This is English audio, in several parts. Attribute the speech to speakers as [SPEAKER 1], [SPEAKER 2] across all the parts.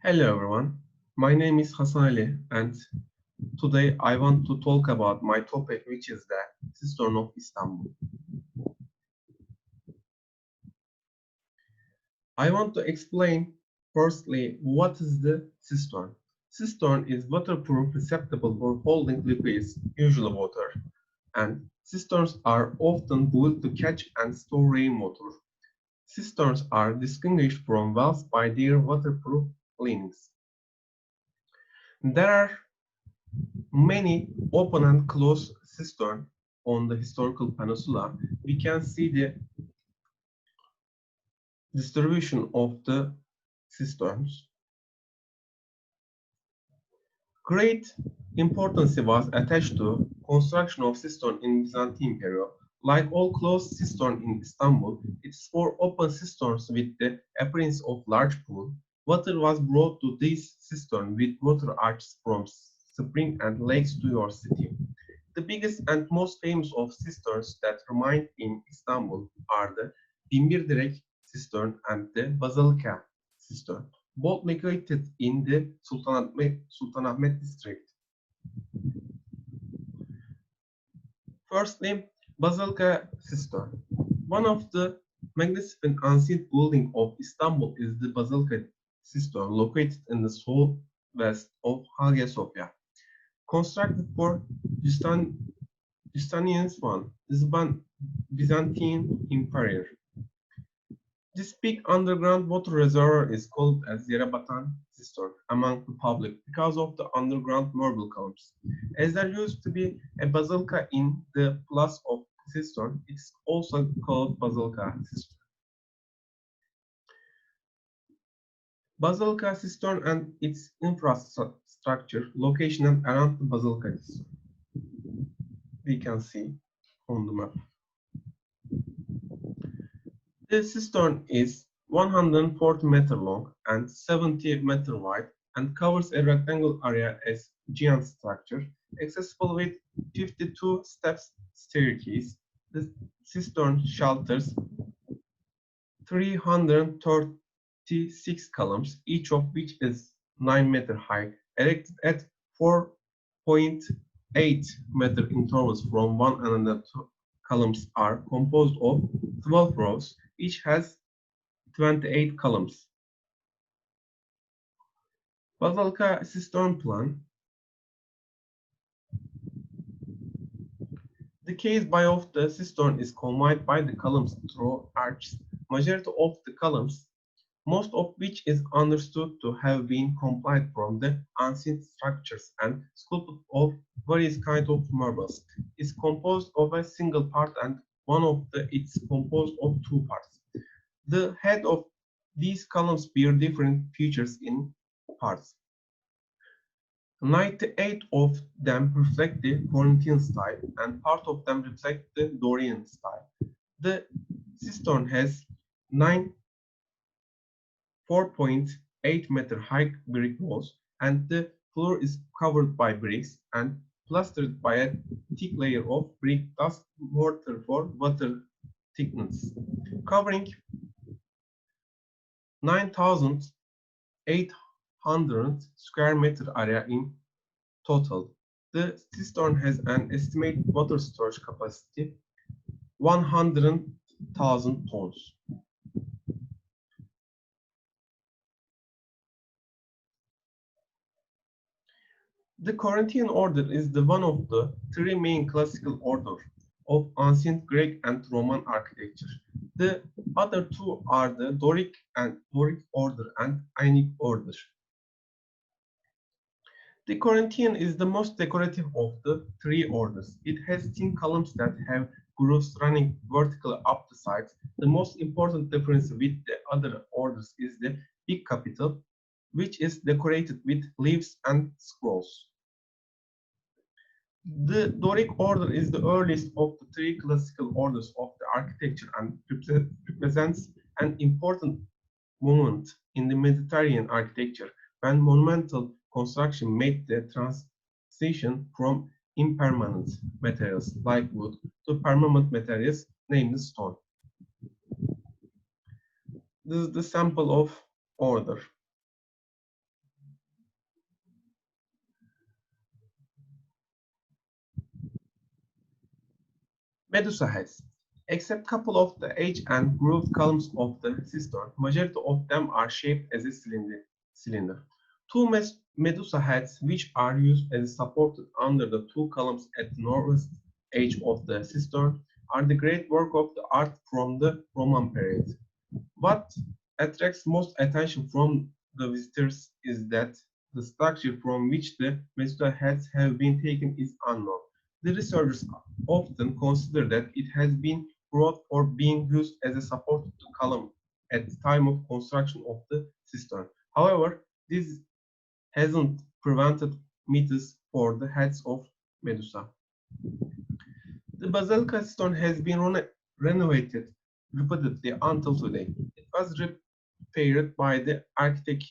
[SPEAKER 1] Hello everyone, my name is Hasan and today I want to talk about my topic which is the Cisterns of Istanbul. I want to explain firstly what is the cistern. Cistern is waterproof receptacle for holding liquids, usually water, and cisterns are often built to catch and store rainwater. Cisterns are distinguished from wells by their waterproof linings. There are many open and closed cisterns on the historical peninsula. We can see the distribution of the cisterns. Great importance was attached to construction of cistern in Byzantine period. Like all closed cistern in Istanbul, it's for open cisterns with the appearance of large pool. Water was brought to these cisterns with water arches from spring and lakes to your city. The biggest and most famous of cisterns that remain in Istanbul are the Binbirdirek cistern and the Basilica cistern, both located in the Sultanahmet district. Firstly, Basilica cistern. One of the magnificent ancient buildings of Istanbul is the Basilica cistern, located in the southwest of Hagia Sophia. Constructed for Justinian's I, the Byzantine Empire. This big underground water reservoir is called as Yerebatan cistern among the public because of the underground marble columns. As there used to be a basilica in the place of the cistern, it is also called Basilica cistern. Basilica cistern and its infrastructure location around the Basilica cistern. We can see on the map. The cistern is 140 meters long and 70 meters wide and covers a rectangular area as giant structure, accessible with 52 steps staircase. The cistern shelters 336 columns, each of which is 9 meters high, erected at 4.8 meter intervals from one another. Columns are composed of 12 rows. Each has 28 columns. Basilica cistern plan. The case by of the cistern is combined by the columns through arches. Majority of the columns, most of which is understood to have been compiled from the ancient structures and sculpted of various kinds of marbles, is composed of a single part and one of it's composed of two parts. The head of these columns bear different features in parts. 98 of them reflect the Corinthian style and part of them reflect the Dorian style. The cistern has 4.8 meter high brick walls and the floor is covered by bricks and plastered by a thick layer of brick dust mortar for water thickness, covering 9,800 square meter area in total. The cistern has an estimated water storage capacity 100,000 tons. The Corinthian order is the one of the three main classical orders of ancient Greek and Roman architecture. The other two are the Doric order and Ionic order. The Corinthian is the most decorative of the three orders. It has thin columns that have grooves running vertically up the sides. The most important difference with the other orders is the big capital, which is decorated with leaves and scrolls. The Doric order is the earliest of the three classical orders of the architecture and represents an important moment in the Mediterranean architecture when monumental construction made the transition from impermanent materials like wood to permanent materials, namely stone. This is the sample of order. Medusa heads. Except couple of the edge and grooved columns of the cistern, majority of them are shaped as a cylinder. Two Medusa heads, which are used as supported under the two columns at the northwest edge of the cistern, are the great work of the art from the Roman period. What attracts most attention from the visitors is that the structure from which the Medusa heads have been taken is unknown. The researchers often consider that it has been brought or being used as a support to the column at the time of construction of the cistern. However, this hasn't prevented myths for the heads of Medusa. The basilica cistern has been renovated repeatedly until today. It was repaired by the architect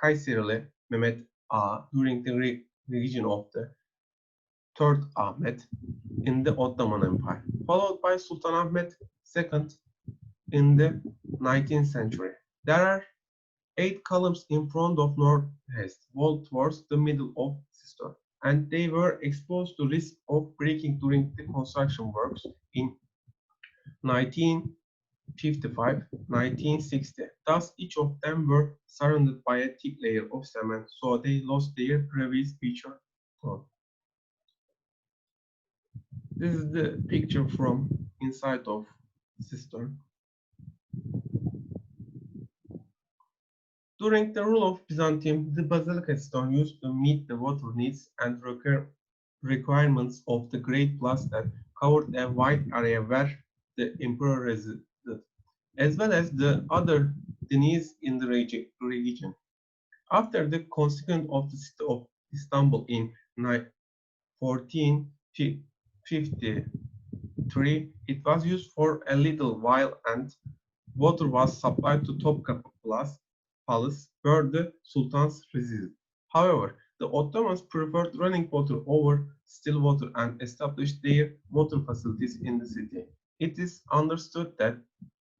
[SPEAKER 1] Kayserili Mehmet Ağa during the region of the Third Ahmet in the Ottoman Empire, followed by Sultan Ahmet II in the 19th century. There are 8 columns in front of northeast wall towards the middle of cistern, and they were exposed to risk of breaking during the construction works in 1955-1960. Thus, each of them were surrounded by a thick layer of cement, so they lost their previous feature tone. This is the picture from inside of cistern. During the rule of Byzantium, the basilica cistern used to meet the water needs and requirements of the great plus that covered a wide area where the emperor resided, as well as the other dynasties in the region. After the conquest of the city of Istanbul in 1453, it was used for a little while and water was supplied to Topkapı Palace, where the sultans resided. However, the Ottomans preferred running water over still water and established their water facilities in the city. It is understood that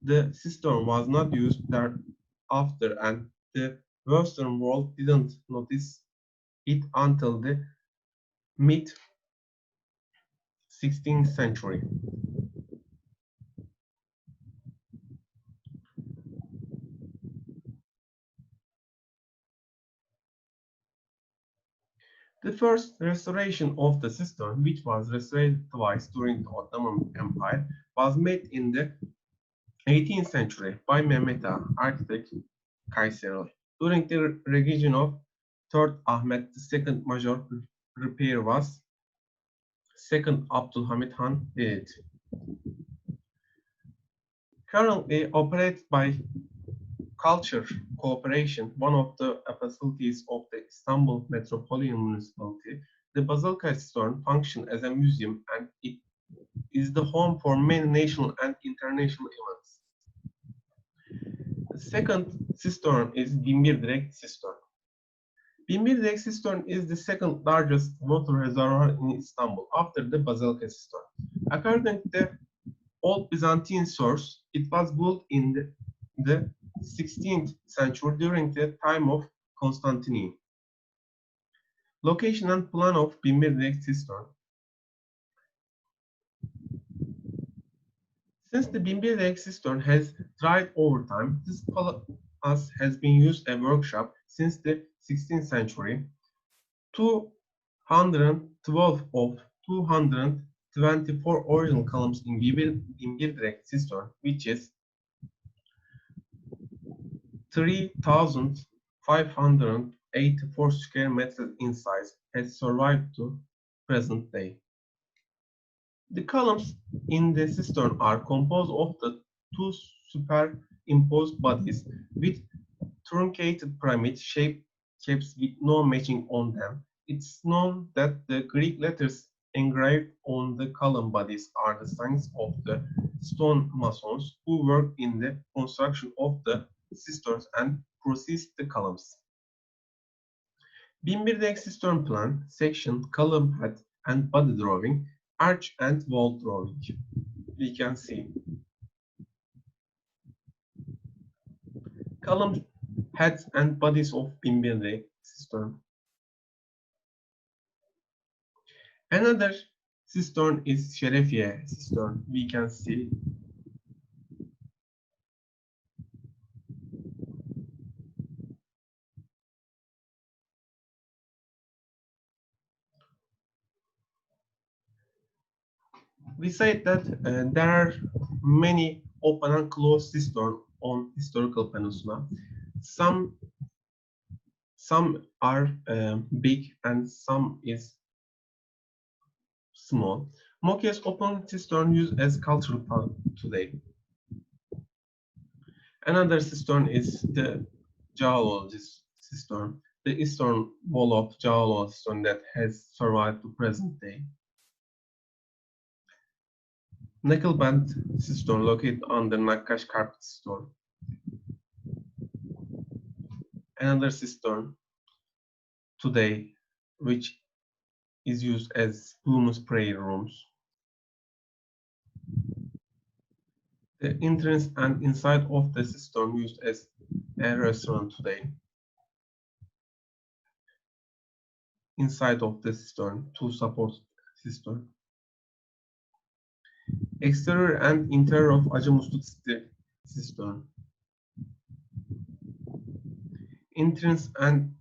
[SPEAKER 1] the cistern was not used thereafter, and the Western world didn't notice it until the mid 16th century. The first restoration of the cistern, which was restored twice during the Ottoman Empire, was made in the 18th century by Mehmet Ağa, architect Kayserili. During the reign of Third Ahmet, the second major repair was Second Abdülhamit Han did it. Currently operated by Culture Cooperation, one of the facilities of the Istanbul Metropolitan Municipality, the Basilica Cistern functions as a museum and it is the home for many national and international events. The second cistern is Binbirdirek Cistern. Binbirdirek Cistern is the second largest water reservoir in Istanbul after the Basilica Cistern. According to the Old Byzantine source, it was built in the 16th century during the time of Constantine. Location and plan of Binbirdirek Cistern. Since the Binbirdirek Cistern has dried over time, this palace has been used as a workshop since the 16th century. 212 of 224 original columns in Binbirdirek Cistern, which is 3,584 square meters in size, has survived to present day. The columns in the cistern are composed of the two superimposed bodies with truncated pyramid shapes with no matching on them. It's known that the Greek letters engraved on the column bodies are the signs of the stonemasons who worked in the construction of the cisterns and processed the columns. Binbirdirek cistern plan, section, column head and body drawing, arch and wall drawing. We can see column heads and bodies of Binbirdirek cistern. Another Cistern is Şerefiye cistern. We can see. We said that there are many open and closed cisterns on historical peninsula. Some are big and some is small. Mokia's open cistern used as cultural part today. Another cistern is the Cağaloğlu cistern, the eastern wall of Cağaloğlu cistern that has survived to present day. Nickelband cistern located on the Nakkash carpet store. Another cistern today which is used as women's prayer rooms. The entrance and inside of the cistern used as a restaurant today. Inside of the cistern to support cistern. Exterior and interior of Acımusluk cistern. Entrance and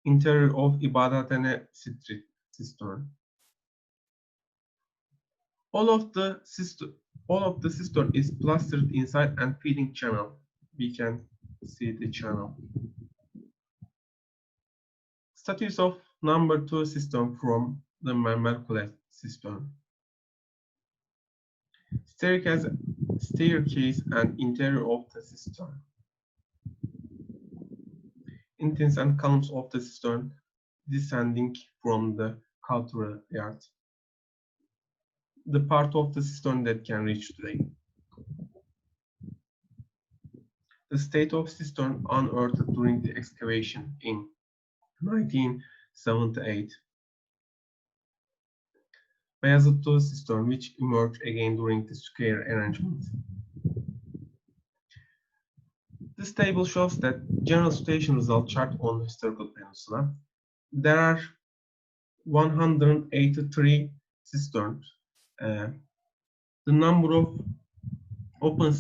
[SPEAKER 1] interior of İbadathane Street cistern. All of the cistern is plastered inside and feeding channel. We can see the channel. Statues of number 2 cistern from the Mermerkule cistern. Staircase and interior of the cistern. Entrance and columns of the cistern descending from the cultural yard. The part of the cistern that can reach today. The state of cistern unearthed during the excavation in 1978. Beyazıt cistern which emerged again during the square arrangement. This table shows that general situation result chart on the historical peninsula. There are 183 cisterns. The number of open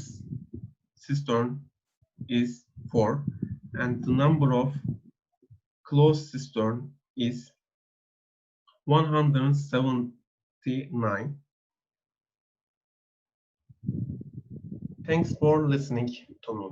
[SPEAKER 1] cistern is 4 and the number of closed cistern is 179. Thanks for listening to me.